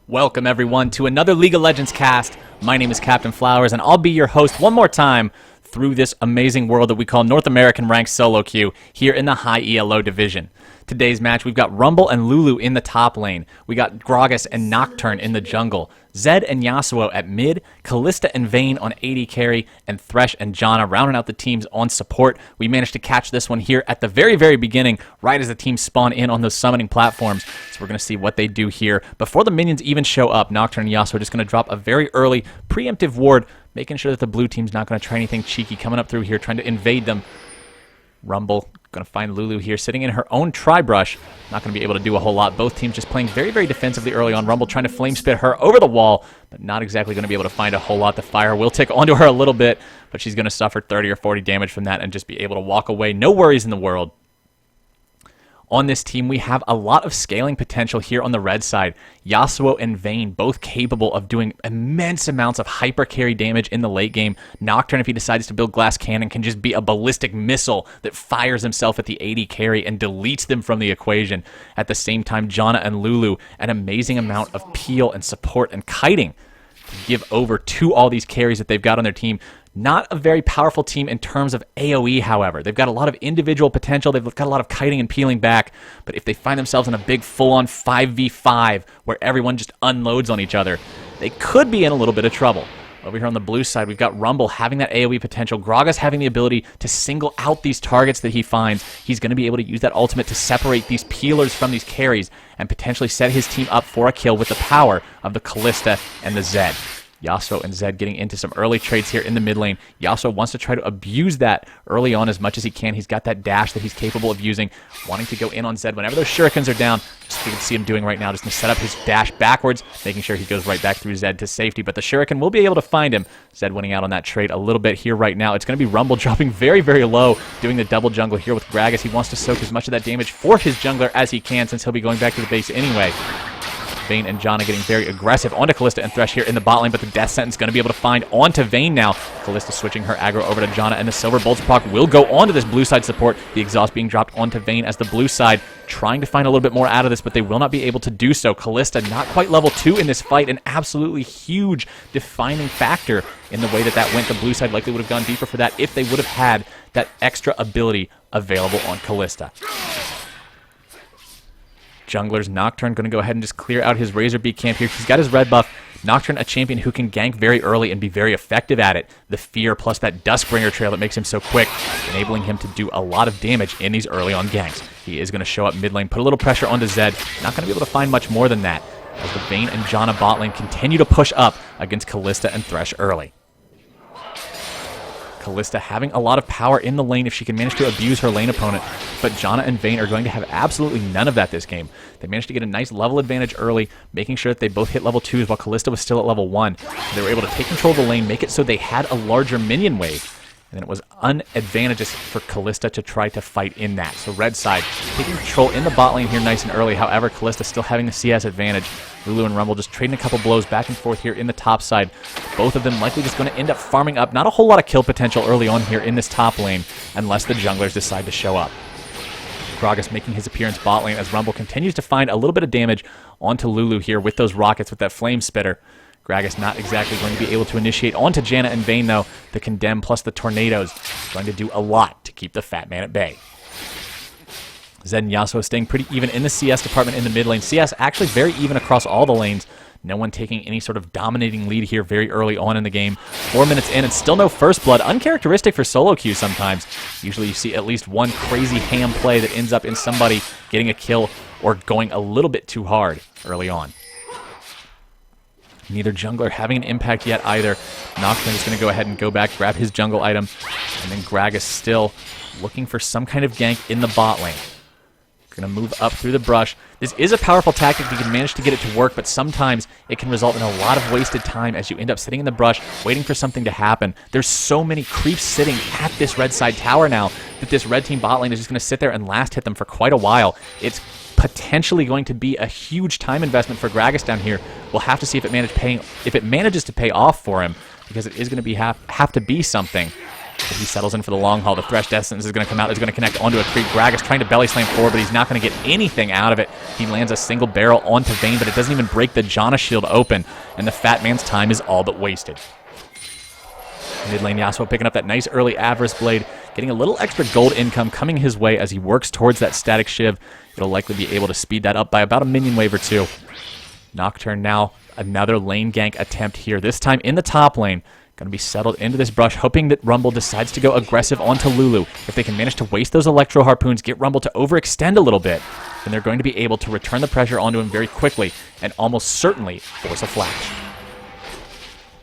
Welcome everyone to another League of Legends cast. My name is CaptainFlowers and I'll be your host one more time through this amazing world that we call North American ranked SoloQ here in the high ELO division. Today's match, we've got Rumble and Lulu in the top lane. We got Gragas and Nocturne in the jungle. Zed and Yasuo at mid, Kalista and Vayne on AD carry, and Thresh and Janna rounding out the teams on support. We managed to catch this one here at the very, very beginning, right as the teams spawn in on those summoning platforms. So we're going to see what they do here. Before the minions even show up, Nocturne and Yasuo are just going to drop a very early preemptive ward, making sure that the blue team's not going to try anything cheeky coming up through here, trying to invade them. Rumble going to find Lulu here sitting in her own tri-brush. Not going to be able to do a whole lot. Both teams just playing very, very defensively early on. Rumble trying to flame spit her over the wall, but not exactly going to be able to find a whole lot. The fire will tick onto her a little bit, but she's going to suffer 30 or 40 damage from that and just be able to walk away. No worries in the world. On this team, we have a lot of scaling potential here on the red side. Yasuo and Vayne, both capable of doing immense amounts of hyper carry damage in the late game. Nocturne, if he decides to build Glass Cannon, can just be a ballistic missile that fires himself at the AD carry and deletes them from the equation. At the same time, Janna and Lulu, an amazing amount of peel and support and kiting to give over to all these carries that they've got on their team. Not a very powerful team in terms of AoE, however. They've got a lot of individual potential. They've got a lot of kiting and peeling back. But if they find themselves in a big full-on 5v5 where everyone just unloads on each other, they could be in a little bit of trouble. Over here on the blue side, we've got Rumble having that AoE potential. Gragas having the ability to single out these targets that he finds. He's going to be able to use that ultimate to separate these peelers from these carries and potentially set his team up for a kill with the power of the Kalista and the Zed. Yasuo and Zed getting into some early trades here in the mid lane. Yasuo wants to try to abuse that early on as much as he can. He's got that dash that he's capable of using, wanting to go in on Zed whenever those shurikens are down. Just you can see him doing right now, just going to set up his dash backwards, making sure he goes right back through Zed to safety. But the shuriken will be able to find him. Zed winning out on that trade a little bit here right now. It's going to be Rumble dropping very, very low, doing the double jungle here with Gragas. He wants to soak as much of that damage for his jungler as he can, since he'll be going back to the base anyway. Vayne and Janna getting very aggressive onto Kalista and Thresh here in the bot lane, but the Death Sentence going to be able to find onto Vayne now. Kalista switching her aggro over to Janna, and the Silver Bolts proc will go onto this blue side support. The exhaust being dropped onto Vayne as the blue side trying to find a little bit more out of this, but they will not be able to do so. Kalista not quite level 2 in this fight, an absolutely huge defining factor in the way that that went. The blue side likely would have gone deeper for that if they would have had that extra ability available on Kalista. Jungler's Nocturne going to go ahead and just clear out his Razorbeak camp here. He's got his red buff. Nocturne, a champion who can gank very early and be very effective at it. The fear plus that Duskbringer trail that makes him so quick, enabling him to do a lot of damage in these early on ganks. He is going to show up mid lane, put a little pressure onto Zed. Not going to be able to find much more than that, as the Vayne and Janna bot lane continue to push up against Kalista and Thresh early. Kalista having a lot of power in the lane if she can manage to abuse her lane opponent, but Janna and Vayne are going to have absolutely none of that this game. They managed to get a nice level advantage early, making sure that they both hit level 2s while Kalista was still at level 1. So they were able to take control of the lane, make it so they had a larger minion wave, and then it was unadvantageous for Kalista to try to fight in that. So red side taking control in the bot lane here nice and early. However, Kalista still having the CS advantage. Lulu and Rumble just trading a couple blows back and forth here in the top side. Both of them likely just going to end up farming up. Not a whole lot of kill potential early on here in this top lane, unless the junglers decide to show up. Gragas making his appearance bot lane as Rumble continues to find a little bit of damage onto Lulu here with those rockets, with that flame spitter. Gragas not exactly going to be able to initiate onto Janna and Vayne, though. The Condemn plus the Tornadoes going to do a lot to keep the Fat Man at bay. Zed and Yasuo staying pretty even in the CS department in the mid lane. CS actually very even across all the lanes. No one taking any sort of dominating lead here very early on in the game. 4 minutes in and still no first blood. Uncharacteristic for SoloQ sometimes. Usually you see at least one crazy ham play that ends up in somebody getting a kill or going a little bit too hard early on. Neither jungler having an impact yet either. Nocturne is going to go ahead and go back, grab his jungle item, and then Gragas still looking for some kind of gank in the bot lane. Going to move up through the brush. This is a powerful tactic if you can manage to get it to work, but sometimes it can result in a lot of wasted time as you end up sitting in the brush, waiting for something to happen. There's so many creeps sitting at this red side tower now that this red team bot lane is just going to sit there and last hit them for quite a while. It's potentially going to be a huge time investment for Gragas down here. We'll have to see if it manages to pay off for him, because it is going to have to be something. But he settles in for the long haul. The Thresh Essence is going to come out. It's going to connect onto a creep. Gragas trying to belly slam forward, but he's not going to get anything out of it. He lands a single barrel onto Vayne, but it doesn't even break the Janna shield open, and the Fat Man's time is all but wasted. Mid lane, Yasuo picking up that nice early Avarice Blade, getting a little extra gold income coming his way as he works towards that Static Shiv. It'll likely be able to speed that up by about a minion wave or two. Nocturne now, another lane gank attempt here, this time in the top lane. Going to be settled into this brush, hoping that Rumble decides to go aggressive onto Lulu. If they can manage to waste those Electro Harpoons, get Rumble to overextend a little bit, then they're going to be able to return the pressure onto him very quickly and almost certainly force a flash.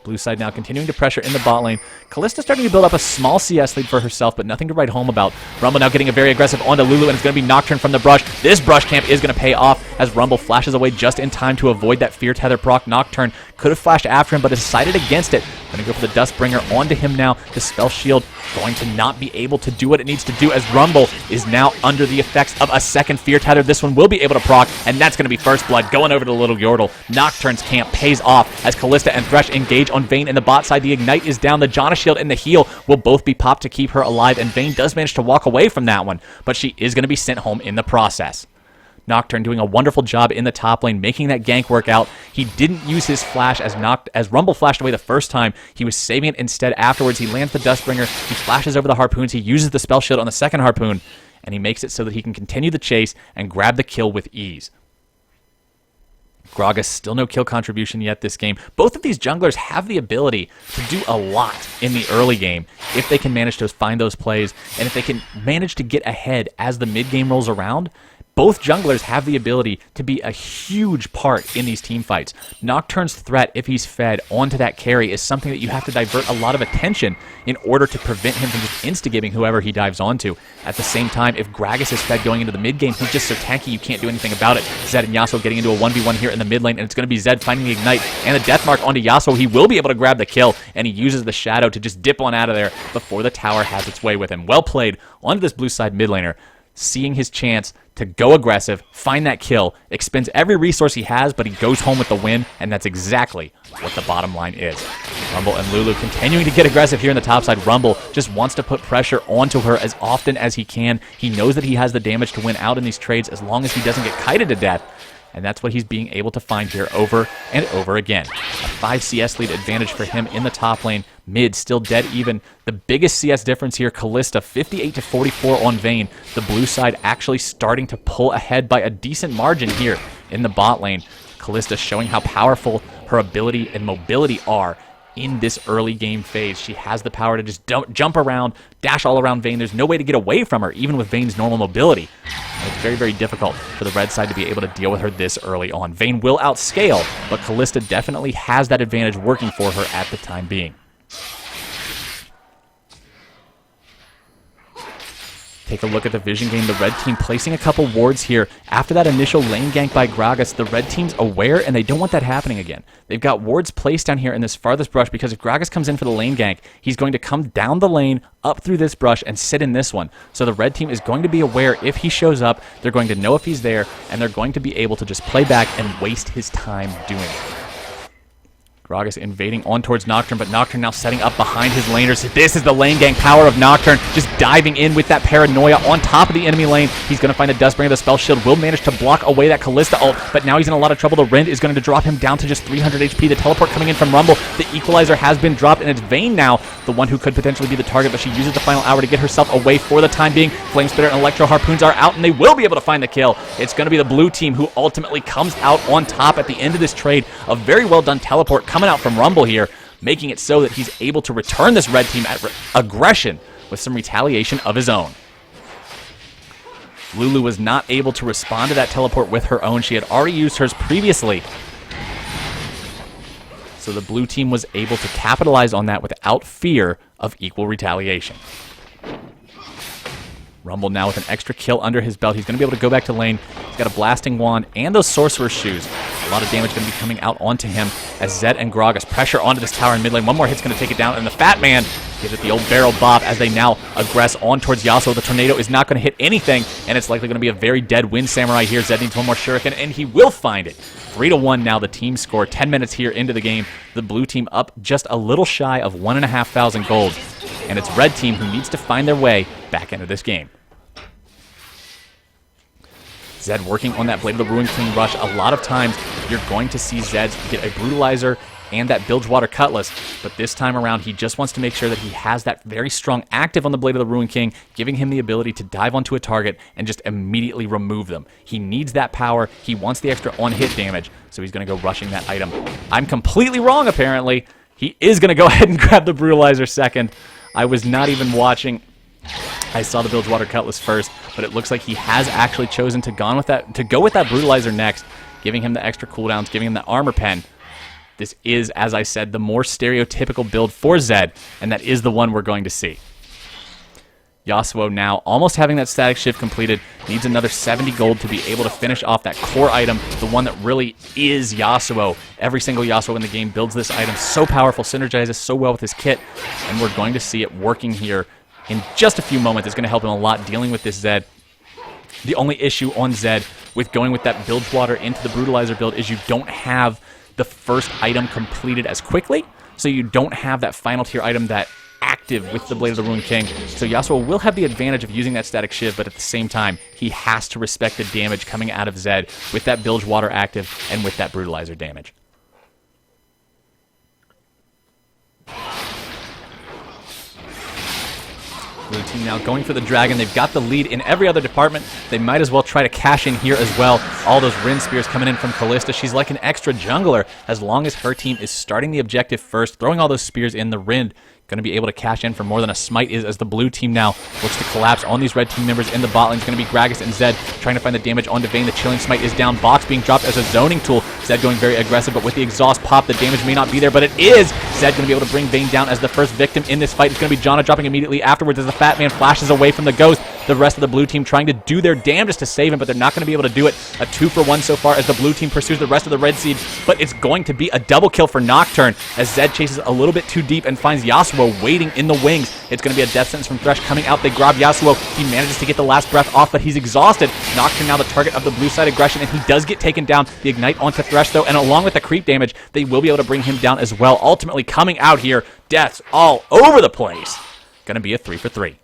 Blue side now continuing to pressure in the bot lane. Kalista starting to build up a small CS lead for herself, but nothing to write home about. Rumble now getting a very aggressive onto Lulu, and it's going to be Nocturne from the brush. This brush camp is going to pay off as Rumble flashes away just in time to avoid that Fear Tether proc. Nocturne could have flashed after him, but decided against it. Going to go for the Dustbringer onto him now. The Spell Shield going to not be able to do what it needs to do as Rumble is now under the effects of a second Fear Tether. This one will be able to proc, and that's going to be First Blood going over to the Little Yordle. Nocturne's camp pays off as Kalista and Thresh engage on Vayne in the bot side. The Ignite is down. The Janna shield and the heal will both be popped to keep her alive, and Vayne does manage to walk away from that one, but she is going to be sent home in the process. Nocturne doing a wonderful job in the top lane, making that gank work out. He didn't use his flash as Rumble flashed away the first time. He was saving it instead afterwards. He lands the Dustbringer. He flashes over the Harpoons. He uses the Spell Shield on the second Harpoon, and he makes it so that he can continue the chase and grab the kill with ease. Gragas still no kill contribution yet this game. Both of these junglers have the ability to do a lot in the early game if they can manage to find those plays, and if they can manage to get ahead as the mid game rolls around. Both junglers have the ability to be a huge part in these team fights. Nocturne's threat, if he's fed onto that carry, is something that you have to divert a lot of attention in order to prevent him from just instigating whoever he dives onto. At the same time, if Gragas is fed going into the mid game, he's just so tanky you can't do anything about it. Zed and Yasuo getting into a 1v1 here in the mid lane, and it's going to be Zed finding the Ignite and the Death Mark onto Yasuo. He will be able to grab the kill, and he uses the Shadow to just dip on out of there before the tower has its way with him. Well played onto this blue side mid laner, seeing his chance to go aggressive, find that kill, expends every resource he has, but he goes home with the win, and that's exactly what the bottom line is. Rumble and Lulu continuing to get aggressive here in the top side. Rumble just wants to put pressure onto her as often as he can. He knows that he has the damage to win out in these trades as long as he doesn't get kited to death, and that's what he's being able to find here over and over again. A 5 CS lead advantage for him in the top lane. Mid still dead even. The biggest CS difference here, Kalista 58 to 44 on Vayne. The blue side actually starting to pull ahead by a decent margin here in the bot lane. Kalista showing how powerful her ability and mobility are in this early game phase. She has the power to just jump around, dash all around Vayne. There's no way to get away from her, even with Vayne's normal mobility. And it's very, very difficult for the red side to be able to deal with her this early on. Vayne will outscale, but Kalista definitely has that advantage working for her at the time being. Take a look at the vision game. The red team placing a couple wards here. After that initial lane gank by Gragas, the red team's aware, and they don't want that happening again. They've got wards placed down here in this farthest brush because if Gragas comes in for the lane gank, he's going to come down the lane, up through this brush, and sit in this one. So the red team is going to be aware if he shows up. They're going to know if he's there, and they're going to be able to just play back and waste his time doing it. Gragas invading on towards Nocturne, but Nocturne now setting up behind his laners. This is the lane gang power of Nocturne, just diving in with that paranoia on top of the enemy lane. He's going to find the Dustbringer. The Spell Shield will manage to block away that Kalista ult, but now he's in a lot of trouble. The Rend is going to drop him down to just 300 HP. The teleport coming in from Rumble. The Equalizer has been dropped, and it's Vayne now, the one who could potentially be the target, but she uses the final hour to get herself away for the time being. Flame Spitter and Electro Harpoons are out, and they will be able to find the kill. It's going to be the blue team who ultimately comes out on top at the end of this trade. A very well done teleport coming out from Rumble here, making it so that he's able to return this red team at aggression with some retaliation of his own. Lulu was not able to respond to that teleport with her own. She had already used hers previously. So the blue team was able to capitalize on that without fear of equal retaliation. Rumble now with an extra kill under his belt. He's going to be able to go back to lane. He's got a Blasting Wand and those Sorcerer's Shoes. A lot of damage going to be coming out onto him as Zed and Gragas pressure onto this tower in mid lane. One more hit's going to take it down, and the Fat Man gives it the old barrel bop as they now aggress on towards Yasuo. The tornado is not going to hit anything, and it's likely going to be a very dead Wind Samurai here. Zed needs one more shuriken, and he will find it. 3-1 now the team score. 10 minutes here into the game. The blue team up just a little shy of 1,500 gold, and it's red team who needs to find their way back into this game. Zed working on that Blade of the Ruined King rush. A lot of times you're going to see Zed get a Brutalizer and that Bilgewater Cutlass, but this time around he just wants to make sure that he has that very strong active on the Blade of the Ruined King, giving him the ability to dive onto a target and just immediately remove them. He needs that power. He wants the extra on-hit damage, so he's going to go rushing that item. I'm completely wrong, apparently. He is going to go ahead and grab the Brutalizer second. I was not even watching. I saw the Bilgewater Cutlass first, but it looks like he has actually chosen to go with that Brutalizer next, giving him the extra cooldowns, giving him the armor pen. This is, as I said, the more stereotypical build for Zed, and that is the one we're going to see. Yasuo now, almost having that static shift completed, needs another 70 gold to be able to finish off that core item, the one that really is Yasuo. Every single Yasuo in the game builds this item so powerful, synergizes so well with his kit, and we're going to see it working here in just a few moments. It's going to help him a lot dealing with this Zed. The only issue on Zed with going with that Bilgewater into the Brutalizer build is you don't have the first item completed as quickly, so you don't have that final tier item that active with the Blade of the Ruined King. So Yasuo will have the advantage of using that static shiv, but at the same time, he has to respect the damage coming out of Zed with that Bilgewater active and with that Brutalizer damage. Blue team now going for the dragon. They've got the lead in every other department. They might as well try to cash in here as well. All those Rin Spears coming in from Callista. She's like an extra jungler as long as her team is starting the objective first, throwing all those spears in. The Rin going to be able to cash in for more than a smite is, as the blue team now looks to collapse on these red team members in the bot lane. It's going to be Gragas and Zed trying to find the damage onto Vayne. The chilling smite is down. Box being dropped as a zoning tool. Zed going very aggressive, but with the exhaust pop, the damage may not be there, but it is. Zed going to be able to bring Vayne down as the first victim in this fight. It's going to be Janna dropping immediately afterwards as the Fat Man flashes away from the ghost. The rest of the blue team trying to do their damnedest to save him, but they're not going to be able to do it. A 2-for-1 so far as the blue team pursues the rest of the red seed, but it's going to be a double kill for Nocturne as Zed chases a little bit too deep and finds Yasuo waiting in the wings. It's going to be a death sentence from Thresh coming out. They grab Yasuo. He manages to get the last breath off, but he's exhausted. Nocturne now the target of the blue side aggression, and he does get taken down. The ignite onto Thresh, though, and along with the creep damage, they will be able to bring him down as well. Ultimately coming out here, deaths all over the place. Going to be a 3-for-3.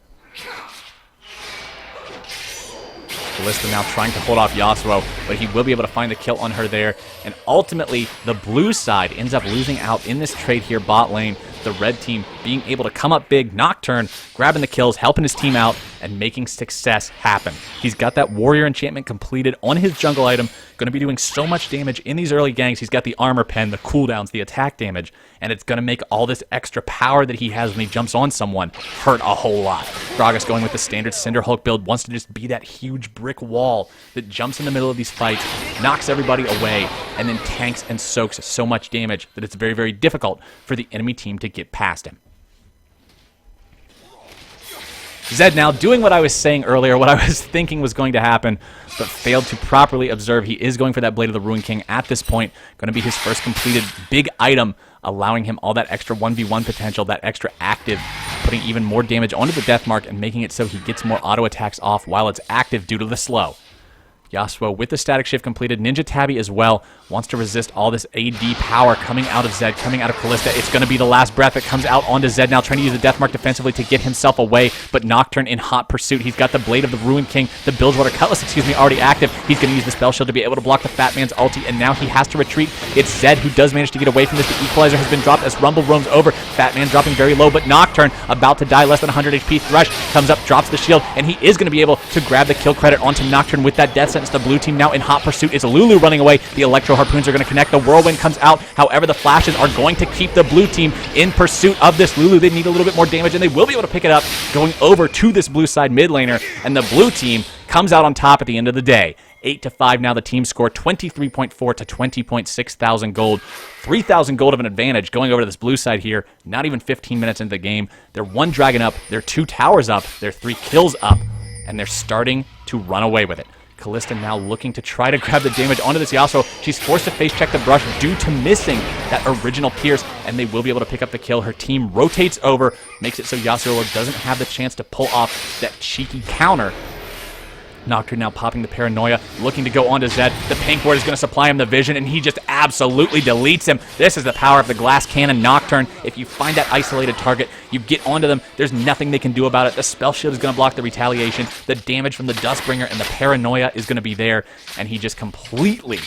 Callista now trying to hold off Yasuo, but he will be able to find the kill on her there. And ultimately, the blue side ends up losing out in this trade here bot lane. The red team being able to come up big, Nocturne grabbing the kills, helping his team out, and making success happen. He's got that warrior enchantment completed on his jungle item, going to be doing so much damage in these early ganks. He's got the armor pen, the cooldowns, the attack damage, and it's going to make all this extra power that he has when he jumps on someone hurt a whole lot. Gragas going with the standard Cinderhulk build, wants to just be that huge brick wall that jumps in the middle of these fights, knocks everybody away, and then tanks and soaks so much damage that it's very, very difficult for the enemy team to get past him. Zed now doing what I was saying earlier, what I was thinking was going to happen, but failed to properly observe. He is going for that Blade of the Ruined King at this point. Going to be his first completed big item, allowing him all that extra 1v1 potential, that extra active, putting even more damage onto the death mark and making it so he gets more auto attacks off while it's active due to the slow. Yasuo with the static shift completed. Ninja Tabby as well wants to resist all this AD power coming out of Zed, coming out of Callista. It's going to be the last breath that comes out onto Zed now, trying to use the death mark defensively to get himself away, but Nocturne in hot pursuit. He's got the Blade of the Ruined King, the Bilgewater Cutlass, already active. He's going to use the spell shield to be able to block the Fat Man's ulti, and now he has to retreat. It's Zed who does manage to get away from this. The equalizer has been dropped as Rumble roams over. Fat Man dropping very low, but Nocturne about to die, less than 100 HP. Thresh comes up, drops the shield, and he is going to be able to grab the kill credit onto Nocturne with that death sentence. The blue team now in hot pursuit. It's Lulu running away. The Electro Harpoons are going to connect. The Whirlwind comes out. However, the flashes are going to keep the blue team in pursuit of this Lulu. They need a little bit more damage, and they will be able to pick it up going over to this blue side mid laner, and the blue team comes out on top at the end of the day. 8-5 now the team score, 23.4 to 20.6 thousand gold. 3,000 gold of an advantage going over to this blue side here. Not even 15 minutes into the game. They're 1 dragon up. They're 2 towers up. They're 3 kills up, and they're starting to run away with it. Callista now looking to try to grab the damage onto this Yasuo. She's forced to face check the brush due to missing that original pierce, and they will be able to pick up the kill. Her team rotates over, makes it so Yasuo doesn't have the chance to pull off that cheeky counter. Nocturne now popping the Paranoia, looking to go onto Zed. The pink ward is going to supply him the vision, and he just absolutely deletes him. This is the power of the glass cannon Nocturne. If you find that isolated target, you get onto them. There's nothing they can do about it. The spell shield is going to block the retaliation. The damage from the Dustbringer and the Paranoia is going to be there, and he just completely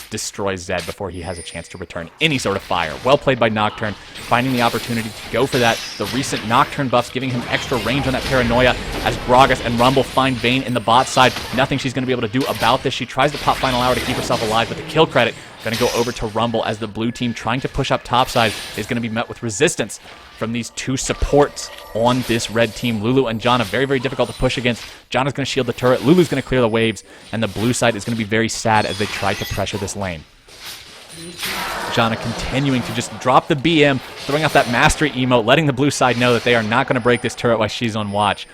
destroys Zed before he has a chance to return any sort of fire. Well played by Nocturne, finding the opportunity to go for that. The recent Nocturne buffs giving him extra range on that Paranoia as Gragas and Rumble find Vayne in the bot side. Nothing she's going to be able to do about this. She tries to pop Final Hour to keep herself alive, but the kill credit going to go over to Rumble as the blue team trying to push up topside is going to be met with resistance from these two supports on this red team. Lulu and Janna, very, very difficult to push against. Janna's going to shield the turret. Lulu's going to clear the waves, and the blue side is going to be very sad as they try to pressure this lane. Janna continuing to just drop the BM, throwing out that mastery emote, letting the blue side know that they are not going to break this turret while she's on watch.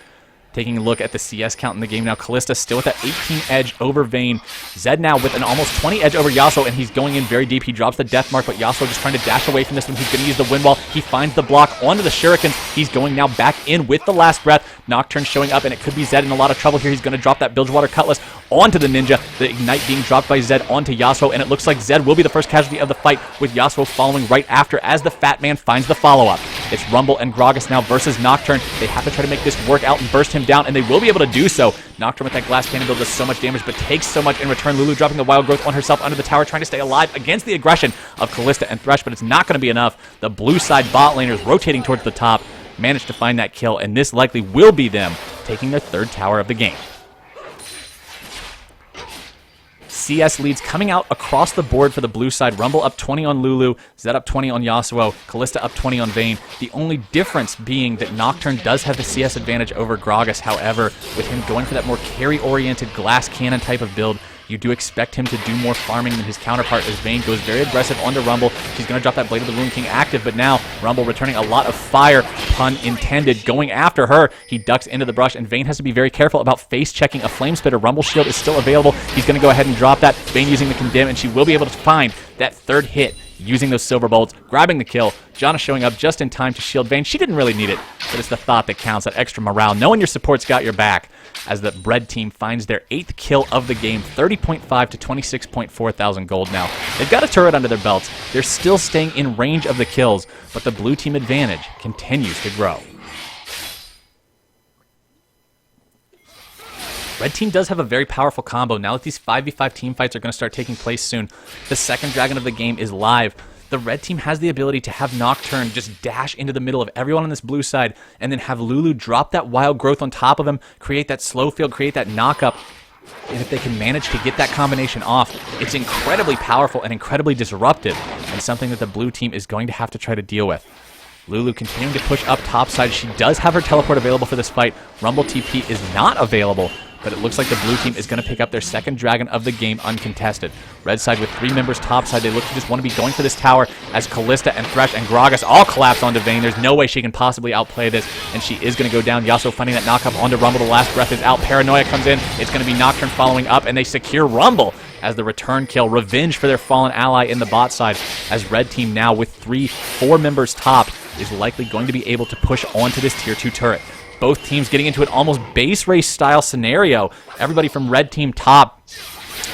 Taking a look at the CS count in the game now, Callista still with that 18 edge over Vayne. Zed now with an almost 20 edge over Yasuo, and he's going in very deep. He drops the death mark, but Yasuo just trying to dash away from this one. He's going to use the wind wall. He finds the block onto the shurikens. He's going now back in with the last breath. Nocturne showing up, and it could be Zed in a lot of trouble here. He's going to drop that Bilgewater Cutlass onto the Ninja. The Ignite being dropped by Zed onto Yasuo, and it looks like Zed will be the first casualty of the fight, with Yasuo following right after as the Fat Man finds the follow-up. It's Rumble and Gragas now versus Nocturne. They have to try to make this work out and burst him down, and they will be able to do so. Nocturne with that glass cannon build does so much damage, but takes so much in return. Lulu dropping the wild growth on herself under the tower, trying to stay alive against the aggression of Callista and Thresh, but it's not going to be enough. The blue side bot laners rotating towards the top managed to find that kill, and this likely will be them taking their third tower of the game. CS leads coming out across the board for the blue side. Rumble up 20 on Lulu, Zed up 20 on Yasuo, Callista up 20 on Vayne. The only difference being that Nocturne does have the CS advantage over Gragas. However, with him going for that more carry-oriented glass cannon type of build, you do expect him to do more farming than his counterpart as Vayne goes very aggressive onto Rumble. She's going to drop that Blade of the Ruin King active, but now Rumble returning a lot of fire, pun intended, going after her. He ducks into the brush, and Vayne has to be very careful about face-checking a Flame Spitter. Rumble shield is still available. He's going to go ahead and drop that. Vayne using the Condemn, and she will be able to find that third hit using those silver bolts, grabbing the kill. Janna showing up just in time to shield Vayne. She didn't really need it, but it's the thought that counts, that extra morale, knowing your support's got your back, as the red team finds their 8th kill of the game, 30.5 to 26.4 thousand gold now. They've got a turret under their belts. They're still staying in range of the kills, but the blue team advantage continues to grow. Red team does have a very powerful combo. Now that these 5v5 team fights are going to start taking place soon, the second dragon of the game is live. The red team has the ability to have Nocturne just dash into the middle of everyone on this blue side, and then have Lulu drop that wild growth on top of him, create that slow field, create that knock-up. And if they can manage to get that combination off, it's incredibly powerful and incredibly disruptive, and something that the blue team is going to have to try to deal with. Lulu continuing to push up topside. She does have her teleport available for this fight. Rumble TP is not available, but it looks like the blue team is going to pick up their second dragon of the game uncontested. Red side with 3 members topside. They look to just want to be going for this tower as Callista and Thresh and Gragas all collapse onto Vayne. There's no way she can possibly outplay this, and she is going to go down. Yasuo finding that knock-up onto Rumble. The last breath is out. Paranoia comes in. It's going to be Nocturne following up, and they secure Rumble as the return kill. Revenge for their fallen ally in the bot side, as red team now with 4 members top is likely going to be able to push onto this tier 2 turret. Both teams getting into an almost base race style scenario. Everybody from red team top.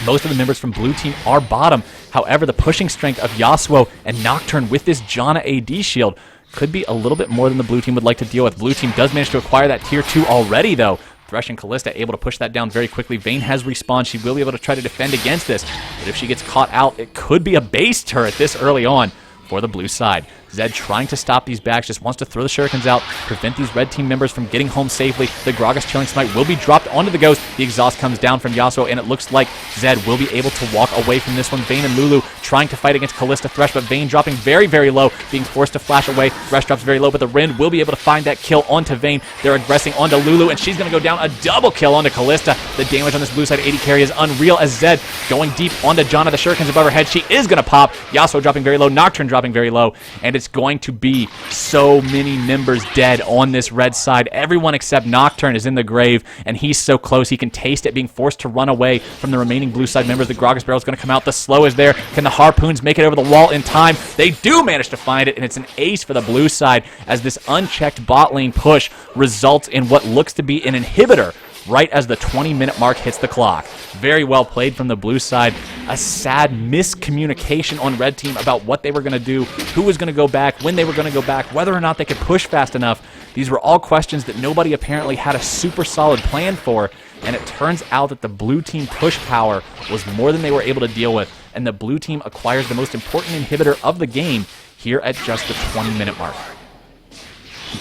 Most of the members from blue team are bottom. However, the pushing strength of Yasuo and Nocturne with this Janna AD shield could be a little bit more than the blue team would like to deal with. Blue team does manage to acquire that tier 2 already, though. Thresh and Callista able to push that down very quickly. Vayne has respawned. She will be able to try to defend against this. But if she gets caught out, it could be a base turret this early on for the blue side. Zed trying to stop these backs, just wants to throw the shurikens out, prevent these red team members from getting home safely. The Gragas Chilling Smite will be dropped onto the Ghost. The exhaust comes down from Yasuo, and it looks like Zed will be able to walk away from this one. Vayne and Lulu trying to fight against Callista Thresh, but Vayne dropping very, very low, being forced to flash away. Thresh drops very low, but the Rend will be able to find that kill onto Vayne. They're aggressing onto Lulu, and she's going to go down. A double kill onto Callista. The damage on this blue side 80 carry is unreal, as Zed going deep onto Janna. The shurikens above her head. She is going to pop. Yasuo dropping very low, Nocturne dropping very low, and it's going to be so many members dead on this red side. Everyone except Nocturne is in the grave, and he's so close. He can taste it, being forced to run away from the remaining blue side members. The Gragas barrel is going to come out. The slow is there. Can the Harpoons make it over the wall in time? They do manage to find it, and it's an ace for the blue side as this unchecked bot lane push results in what looks to be an inhibitor right as the 20-minute mark hits the clock. Very well played from the blue side. A sad miscommunication on red team about what they were going to do, who was going to go back, when they were going to go back, whether or not they could push fast enough. These were all questions that nobody apparently had a super solid plan for, and it turns out that the blue team push power was more than they were able to deal with, and the blue team acquires the most important inhibitor of the game here at just the 20-minute mark.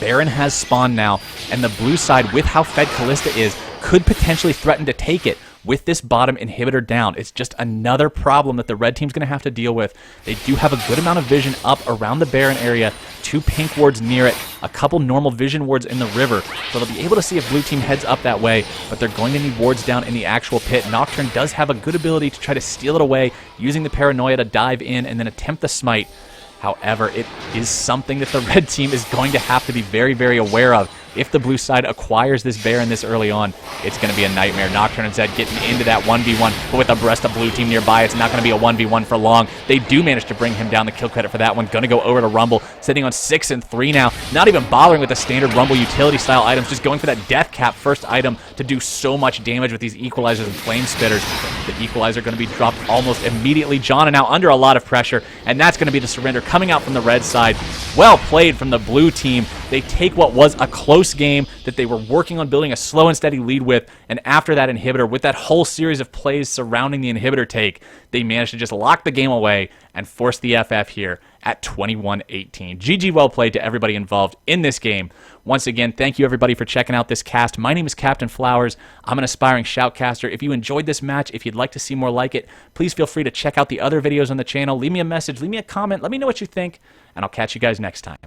Baron has spawned now, and the blue side, with how fed Kalista is, could potentially threaten to take it with this bottom inhibitor down. It's just another problem that the red team's going to have to deal with. They do have a good amount of vision up around the Baron area, 2 pink wards near it, a couple normal vision wards in the river, so they'll be able to see if blue team heads up that way, but they're going to need wards down in the actual pit. Nocturne does have a good ability to try to steal it away, using the paranoia to dive in and then attempt the smite. However, it is something that the red team is going to have to be very, very aware of. If the blue side acquires this Baron this early on, it's going to be a nightmare. Nocturne instead getting into that 1v1, but with a breast of blue team nearby, it's not going to be a 1v1 for long. They do manage to bring him down. The kill credit for that one. Going to go over to Rumble, sitting on 6 and 3 now. Not even bothering with the standard Rumble utility style items, just going for that death cap first item to do so much damage with these equalizers and flame spitters. The equalizer going to be dropped almost immediately. John now under a lot of pressure, and that's going to be the surrender coming out from the red side. Well played from the blue team. They take what was a close game that they were working on building a slow and steady lead with, and after that inhibitor, with that whole series of plays surrounding the inhibitor take, they managed to just lock the game away and force the FF here at 21-18. GG well played to everybody involved in this game. Once again, thank you everybody for checking out this cast. My name is Captain Flowers. I'm an aspiring shoutcaster. If you enjoyed this match, if you'd like to see more like it, please feel free to check out the other videos on the channel. Leave me a message, leave me a comment, let me know what you think, and I'll catch you guys next time.